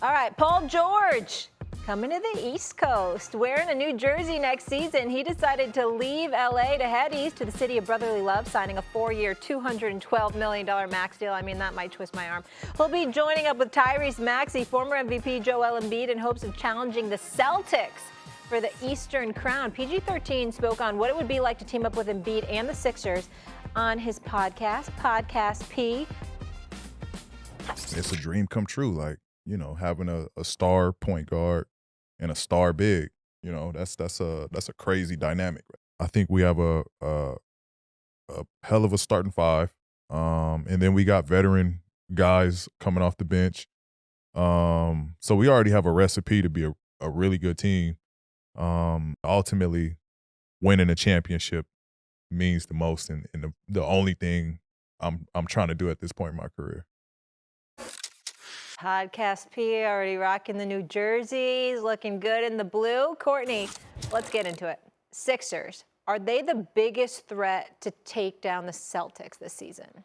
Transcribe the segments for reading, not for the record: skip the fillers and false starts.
All right, Paul George coming to the East Coast. Wearing a new jersey next season, he decided to leave L.A. to head east to the city of brotherly love, signing a 4-year, $212 million max deal. I mean, that might twist my arm. He'll be joining up with Tyrese Maxey, former MVP Joel Embiid, in hopes of challenging the Celtics for the Eastern crown. PG-13 spoke on what it would be like to team up with Embiid and the Sixers on his podcast, Podcast P. It's a dream come true, like, you know, having a star point guard and a star big, you know, that's a crazy dynamic. I think we have a hell of a starting five, and then we got veteran guys coming off the bench. So we already have a recipe to be a really good team. Ultimately, winning a championship means the most, and the only thing I'm trying to do at this point in my career. Podcast P already rocking the new jerseys, looking good in the blue. Courtney, let's get into it. Sixers, are they the biggest threat to take down the Celtics this season?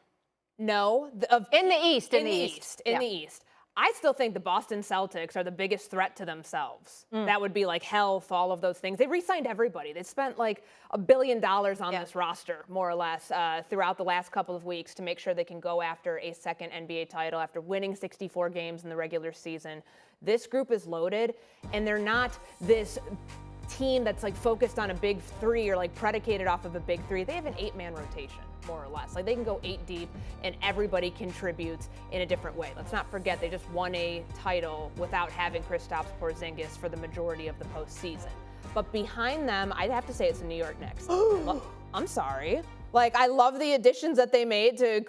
No. In the East. In the East. I still think the Boston Celtics are the biggest threat to themselves. That would be like health, all of those things. They re-signed everybody. They spent like $1 billion on this roster, more or less, throughout the last couple of weeks to make sure they can go after a second NBA title after winning 64 games in the regular season. This group is loaded, and they're not this team that's like focused on a big three or like predicated off of a big three. They have an 8-man rotation, more or less. Like they can go 8 deep and everybody contributes in a different way. Let's not forget they just won a title without having Kristaps Porzingis for the majority of the postseason. But behind them, I'd have to say it's the New York Knicks. I'm sorry. Like, I love the additions that they made to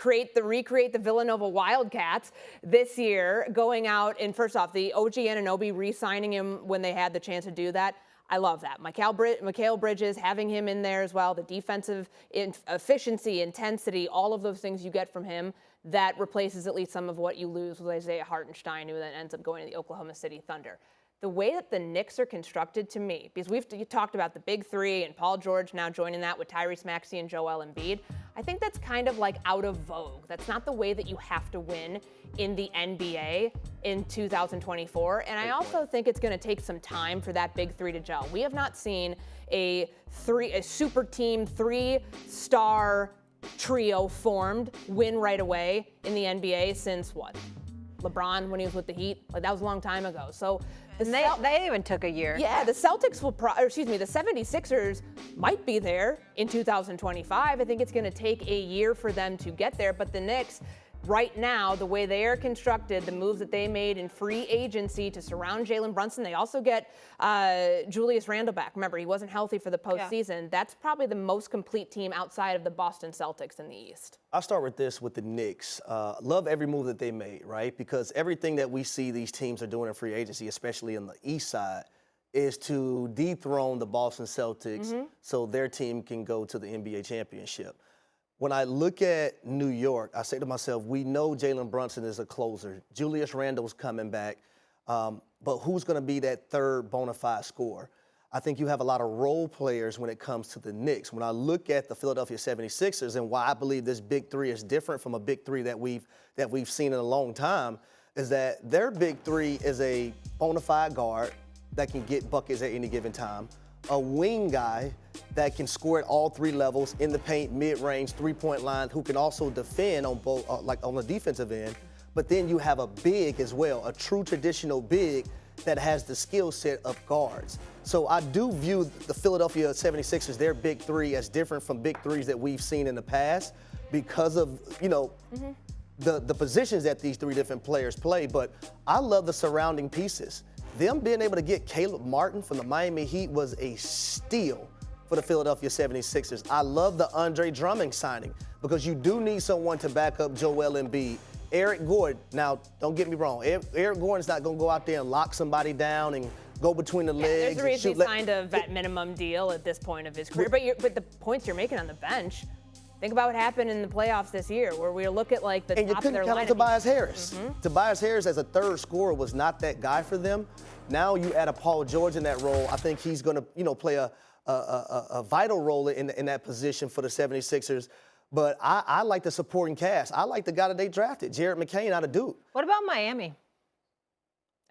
recreate the Villanova Wildcats this year, going out and first off, the OG Anunoby re-signing him when they had the chance to do that. I love that. Mikal Bridges, having him in there as well, the defensive efficiency, intensity, all of those things you get from him, that replaces at least some of what you lose with Isaiah Hartenstein, who then ends up going to the Oklahoma City Thunder. The way that the Knicks are constructed to me, because we've talked about the big three and Paul George now joining that with Tyrese Maxey and Joel Embiid, I think that's kind of like out of vogue. That's not the way that you have to win in the NBA in 2024. And I also think it's going to take some time for that big three to gel. We have not seen a super team, 3-star trio formed win right away in the NBA since what? LeBron when he was with the Heat? Like that was a long time ago. So they even took a year. Yeah, the Celtics the 76ers might be there in 2025. I think it's going to take a year for them to get there. But the Knicks, right now, the way they are constructed, the moves that they made in free agency to surround Jalen Brunson, they also get Julius Randle back. Remember, he wasn't healthy for the postseason. Yeah. That's probably the most complete team outside of the Boston Celtics in the East. I'll start with this with the Knicks. Love every move that they made, right? Because everything that we see these teams are doing in free agency, especially on the East side, is to dethrone the Boston Celtics so their team can go to the NBA championship. When I look at New York, I say to myself, we know Jalen Brunson is a closer. Julius Randle's coming back. But who's going to be that third bona fide scorer? I think you have a lot of role players when it comes to the Knicks. When I look at the Philadelphia 76ers and why I believe this big three is different from a big three that we've seen in a long time, is that their big three is a bona fide guard that can get buckets at any given time, a wing guy that can score at all three levels, in the paint, mid-range, three-point line, who can also defend on both, like on the defensive end. But then you have a big as well, a true traditional big that has the skill set of guards. So I do view the Philadelphia 76ers, their big three, as different from big threes that we've seen in the past because of, you know, the positions that these three different players play. But I love the surrounding pieces. Them being able to get Caleb Martin from the Miami Heat was a steal for the Philadelphia 76ers. I love the Andre Drummond signing because you do need someone to back up Joel Embiid. Eric Gordon, now don't get me wrong, Eric Gordon's not going to go out there and lock somebody down and go between the legs. There's a reason he signed a vet minimum deal at this point of his career. But the points you're making on the bench, think about what happened in the playoffs this year, where we look at like the top of their lineup. And you couldn't count on Tobias Harris. Tobias Harris as a third scorer was not that guy for them. Now you add a Paul George in that role. I think he's going to, you know, play a vital role in that position for the 76ers. But I like the supporting cast. I like the guy that they drafted, Jared McCain out of Duke. What about Miami?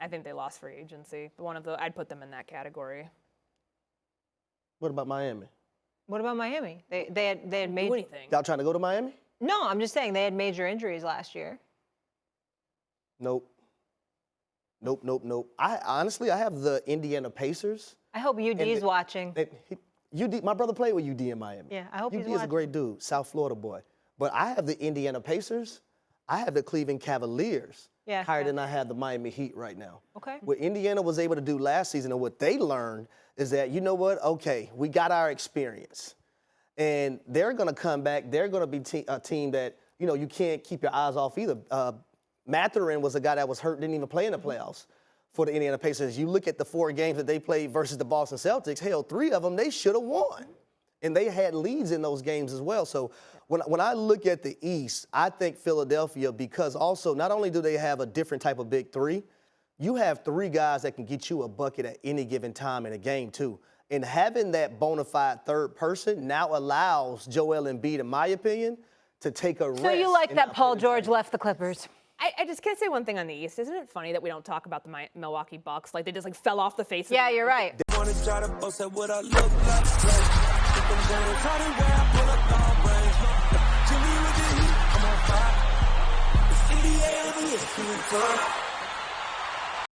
I think they lost free agency. I'd put them in that category. What about Miami? What about Miami? They had made Do anything. Y'all trying to go to Miami? No, I'm just saying they had major injuries last year. Nope. I honestly have the Indiana Pacers. I hope UD's watching. UD, my brother played with UD in Miami. Yeah, I hope he's UD is a watching. great dude, South Florida boy. But I have the Indiana Pacers. I have the Cleveland Cavaliers higher than I have the Miami Heat right now. Okay. What Indiana was able to do last season and what they learned is that, you know what, okay, we got our experience. And they're going to come back. They're going to be a team that, you know, you can't keep your eyes off either. Mathurin was a guy that was hurt, didn't even play in the playoffs for the Indiana Pacers. You look at the 4 games that they played versus the Boston Celtics, hell, 3 of them they should have won. And they had leads in those games as well. So when I look at the East, I think Philadelphia, because also not only do they have a different type of big 3, you have 3 guys that can get you a bucket at any given time in a game too. And having that bona fide third person now allows Joel Embiid, in my opinion, to take a rest. So you like that Paul George left the Clippers? I just can't say one thing on the East. Isn't it funny that we don't talk about the Milwaukee Bucks? Like, they just, like, fell off the face of the Yeah, you're right. They wanna try to boast at what I look like. Keep them down, try to wear, I pull up long range. Jimmy with the heat, I'm on fire. It's NBA over here,